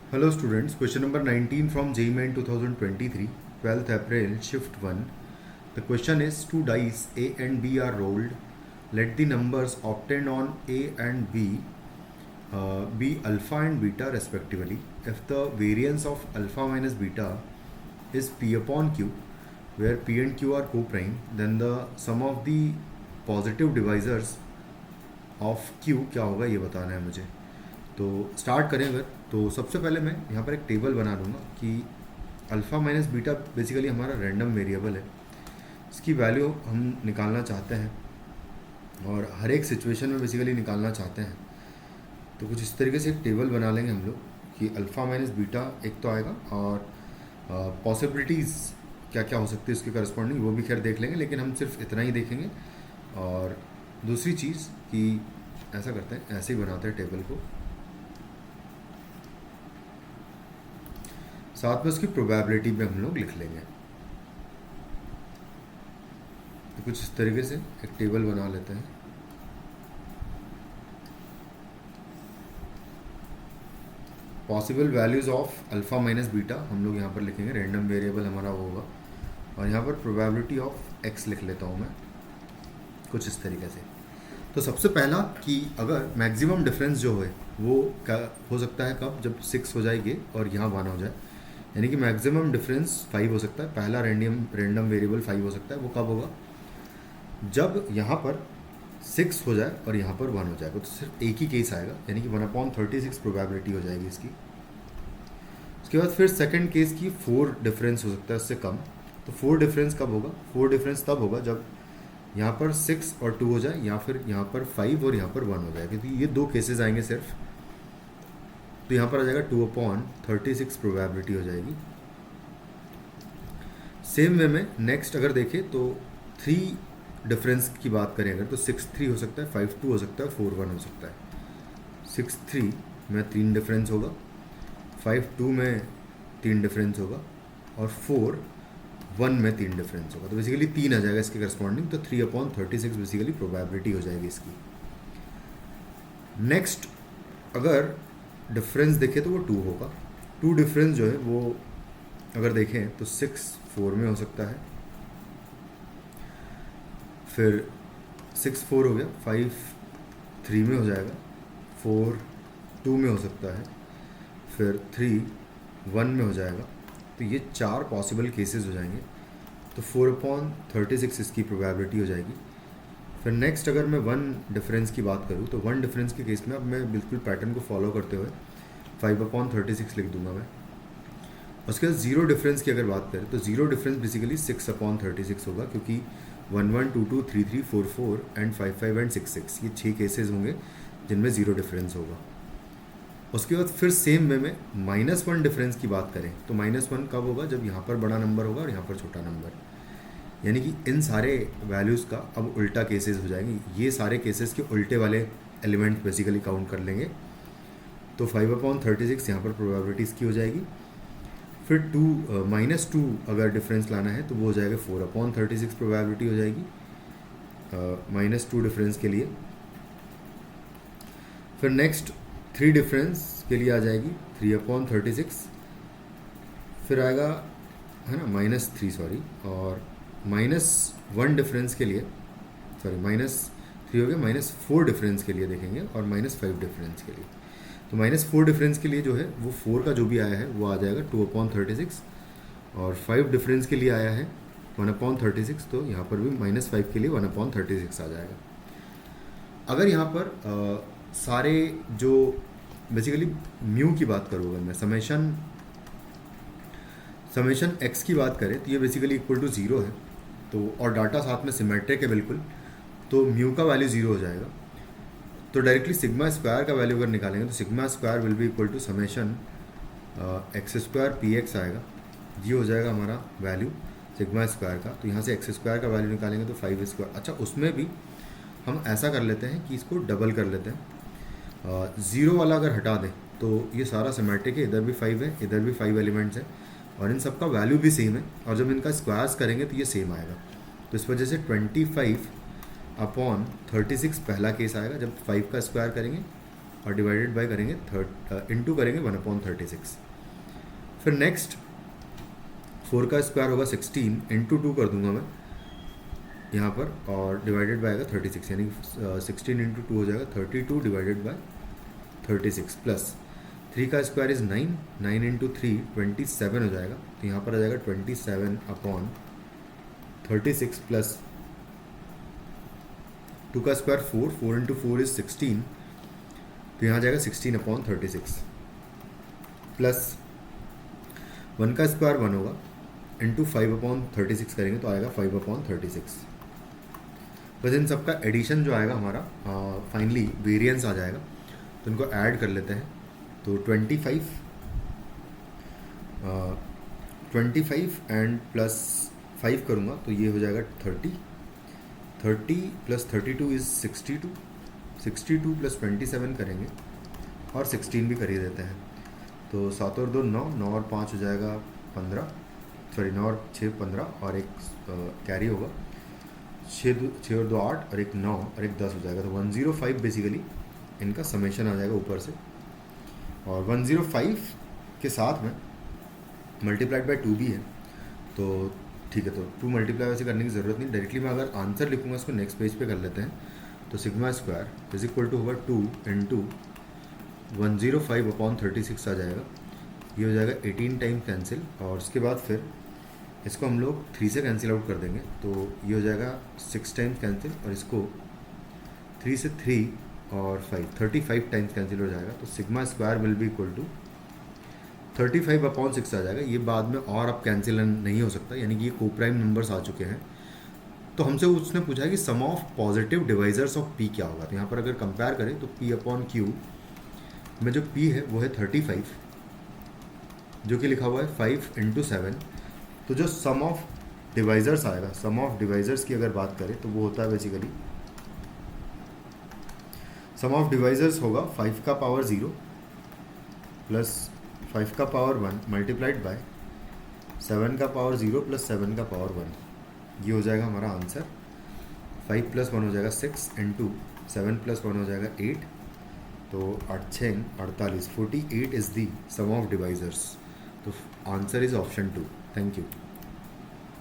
Hello students, question number 19 from JMAN 2023, 12th April, shift 1. The question is two dice A and B are rolled. Let the numbers obtained on A and B be alpha and beta respectively. If the variance of alpha minus beta is P upon Q, where P and Q are co-prime, then the sum of the positive divisors of Q क्या होगा ये बताना है मुझे. तो start करें अगर, तो सबसे पहले मैं यहाँ पर एक टेबल बना लूँगा कि अल्फ़ा माइनस बीटा बेसिकली हमारा रैंडम वेरिएबल है. इसकी वैल्यू हम निकालना चाहते हैं और हर एक सिचुएशन में बेसिकली निकालना चाहते हैं. तो कुछ इस तरीके से एक टेबल बना लेंगे हम लोग कि अल्फ़ा माइनस बीटा एक तो आएगा और पॉसिबिलिटीज़ क्या क्या हो सकती है उसके करस्पॉन्डिंग वो भी खैर देख लेंगे, लेकिन हम सिर्फ इतना ही देखेंगे. और दूसरी चीज़ कि ऐसा करते हैं, ऐसे ही बनाते हैं टेबल को, साथ में उसकी प्रोबेबिलिटी भी हम लोग लिख लेंगे. तो कुछ इस तरीके से एक टेबल बना लेते हैं. Possible values of alpha minus beta हम लोग यहाँ पर लिखेंगे, रैंडम वेरिएबल हमारा वो होगा. और यहाँ पर प्रोबेबिलिटी ऑफ एक्स लिख लेता हूँ मैं कुछ इस तरीके से. तो सबसे पहला कि अगर मैक्सिमम डिफरेंस जो है वो क्या हो सकता है, कब, जब 6 हो जाएगी और यहाँ 1 हो जाए, यानी कि मैक्सिमम डिफरेंस 5 हो सकता है. पहला रैंडम वेरिएबल 5 हो सकता है. वो कब होगा, जब यहाँ पर 6 हो जाए और यहाँ पर 1 हो जाएगा. तो सिर्फ एक ही केस आएगा, यानी कि 1/36 प्रोबेबिलिटी हो जाएगी इसकी. उसके बाद फिर सेकंड केस की 4 डिफरेंस हो सकता है उससे कम. तो 4 डिफरेंस कब होगा, 4 डिफरेंस तब होगा जब यहाँ पर 6 और 2 हो जाए, या फिर यहाँ पर 5 और यहाँ पर 1 हो जाए, क्योंकि ये 2 केसेस आएंगे सिर्फ. तो यहाँ पर आ जाएगा 2/36 प्रोबेबिलिटी हो जाएगी. सेम वे में नेक्स्ट अगर देखें तो 3 डिफरेंस की बात करें अगर, तो 6-3 हो सकता है, 5-2 हो सकता है, 4-1 हो सकता है. 6-3 में 3 डिफरेंस होगा, 5-2 में 3 डिफरेंस होगा और 4-1 में 3 डिफरेंस होगा. तो बेसिकली 3 आ जाएगा इसके करस्पॉन्डिंग. तो 3/36 बेसिकली प्रोबेबिलिटी हो जाएगी इसकी. नेक्स्ट अगर डिफरेंस देखें तो वो 2 होगा. 2 डिफरेंस जो है वो अगर देखें तो 6-4 में हो सकता है, फिर 6-4 हो गया, 5-3 में हो जाएगा, 4-2 में हो सकता है, फिर 3-1 में हो जाएगा. तो ये 4 पॉसिबल केसेस हो जाएंगे. तो 4/36 इसकी प्रोबेबिलिटी हो जाएगी. फिर नेक्स्ट अगर मैं 1 डिफरेंस की बात करूँ तो 1 डिफरेंस के केस में अब मैं बिल्कुल पैटर्न को फॉलो करते हुए 5/36 लिख दूंगा मैं. उसके बाद 0 डिफरेंस की अगर बात करें तो 0 डिफरेंस बेसिकली 6/36 होगा, क्योंकि 1-1, 2-2, 3-3, 4-4 एंड 5-5 एंड 6-6 ये 6 केसेस होंगे जिनमें 0 डिफरेंस होगा. उसके बाद फिर सेम वे में -1 डिफरेंस की बात करें तो -1 कब होगा, जब यहाँ पर बड़ा नंबर होगा और यहाँ पर छोटा नंबर. यानी कि इन सारे वैल्यूज़ का अब उल्टा केसेस हो जाएंगे. ये सारे केसेस के उल्टे वाले एलिमेंट बेसिकली काउंट कर लेंगे. तो 5/36 यहाँ पर प्रोबेबिलिटीज़ की हो जाएगी. फिर -2 अगर डिफरेंस लाना है तो वो हो जाएगा 4/36 प्रोबेबिलिटी हो जाएगी -2 डिफरेंस के लिए. फिर नेक्स्ट 3 डिफरेंस के लिए आ जाएगी 3/36. फिर आएगा है ना -3 सॉरी, और -1 डिफरेंस के लिए, सॉरी -3 हो गया, -4 डिफरेंस के लिए देखेंगे और -5 डिफरेंस के लिए. तो -4 डिफरेंस के लिए जो है वो 4 का जो भी आया है वो आ जाएगा 2/36, और 5 डिफरेंस के लिए आया है 1/36. तो यहाँ पर भी -5 के लिए 1/36 आ जाएगा. अगर यहाँ पर सारे जो बेसिकली म्यू की बात करूँ, अगर मैं समेशन एक्स की बात करें तो ये बेसिकली इक्वल टू 0 है. तो और डाटा साथ में सिमेट्रिक है बिल्कुल, तो म्यू का वैल्यू 0 हो जाएगा. तो डायरेक्टली सिग्मा स्क्वायर का वैल्यू अगर निकालेंगे तो sigma square will be equal to summation x² px आएगा. ये हो जाएगा हमारा वैल्यू सिग्मा स्क्वायर का. तो यहाँ से x² का वैल्यू निकालेंगे तो 5². अच्छा, उसमें भी हम ऐसा कर लेते हैं कि इसको डबल कर लेते हैं. 0 वाला अगर हटा दें तो ये सारा सिमेट्रिक है, इधर भी 5 है, इधर भी 5 एलिमेंट्स हैं और इन सब का वैल्यू भी सेम है. और जब इनका स्क्वायर्स करेंगे तो ये सेम आएगा. तो इस वजह से 25/36 पहला केस आएगा जब 5 का स्क्वायर करेंगे, और डिवाइडेड बाय करेंगे इंटू करेंगे 1/36। फिर नेक्स्ट 4 का स्क्वायर होगा 16 इंटू 2 कर दूंगा मैं यहाँ पर, और डिवाइडेड बाय आएगा 36, यानी 16 इंटू 2 हो जाएगा 32 डिवाइडेड बाय 36 प्लस 3 का स्क्वायर इज 9, 9 इंटू 3 27 हो जाएगा। तो यहाँ पर आ जाएगा 27/36 प्लस 2 का स्क्वायर 4, 4 इंटू 4 इज 16, तो यहाँ आ जाएगा 16/36 प्लस 1 का स्क्वायर 1 होगा इंटू 5/36 करेंगे तो आएगा 5/36। बस इन सबका एडिशन जो आएगा हमारा फाइनली वेरिएंस आ जाएगा, तो इनको ऐड कर लेते हैं। तो 25 एंड प्लस 5 करूँगा तो ये हो जाएगा 30 प्लस 32 इज़ 62 प्लस 27 करेंगे और 16 भी कर ही देते हैं। तो 7 और 2 9, 9 और 5 हो जाएगा 15, सॉरी 9 और 6 15 और एक कैरी होगा, 6 और 2 8 और एक 9 और एक 10 हो जाएगा। तो 105 बेसिकली इनका समेशन आ जाएगा ऊपर से, और 105 के साथ में मल्टीप्लाइड बाय 2 भी है, तो ठीक है। तो 2 मल्टीप्लाई वैसे करने की ज़रूरत नहीं, डायरेक्टली मैं अगर आंसर लिखूँगा इसको नेक्स्ट पेज पे कर लेते हैं। तो sigma square is equal to होगा 2 इंटू 105/36 आ जाएगा। ये हो जाएगा 18 टाइम कैंसिल, और उसके बाद फिर इसको हम लोग 3 से कैंसिल आउट कर देंगे, तो ये हो जाएगा 6 टाइम्स कैंसिल, और इसको 3 से 3 और 5 35 टाइम्स कैंसिल हो जाएगा। तो sigma square will be equal to 35/6 आ जाएगा। ये बाद में और अब कैंसिल नहीं हो सकता, यानी कि ये कोप्राइम नंबर्स आ चुके हैं। तो हमसे उसने पूछा है कि sum of positive divisors of P क्या होगा। तो यहाँ पर अगर कंपेयर करें तो P/Q में जो P है वो है 35, जो कि लिखा हुआ है 5 इंटू 7। तो जो सम ऑफ डिवाइजर्स आएगा, सम ऑफ डिवाइजर्स की अगर बात करें तो वो होता है बेसिकली, सम ऑफ डिवाइजर्स होगा 5 का पावर 0 प्लस 5 का पावर 1 मल्टीप्लाइड बाय 7 का पावर 0 प्लस 7 का पावर 1। ये हो जाएगा हमारा आंसर। 5 + 1 हो जाएगा 6 इंटू 7 + 1 हो जाएगा 8, तो 8 6 48 48 is the sum of divisors. तो answer is option 2। Thank you.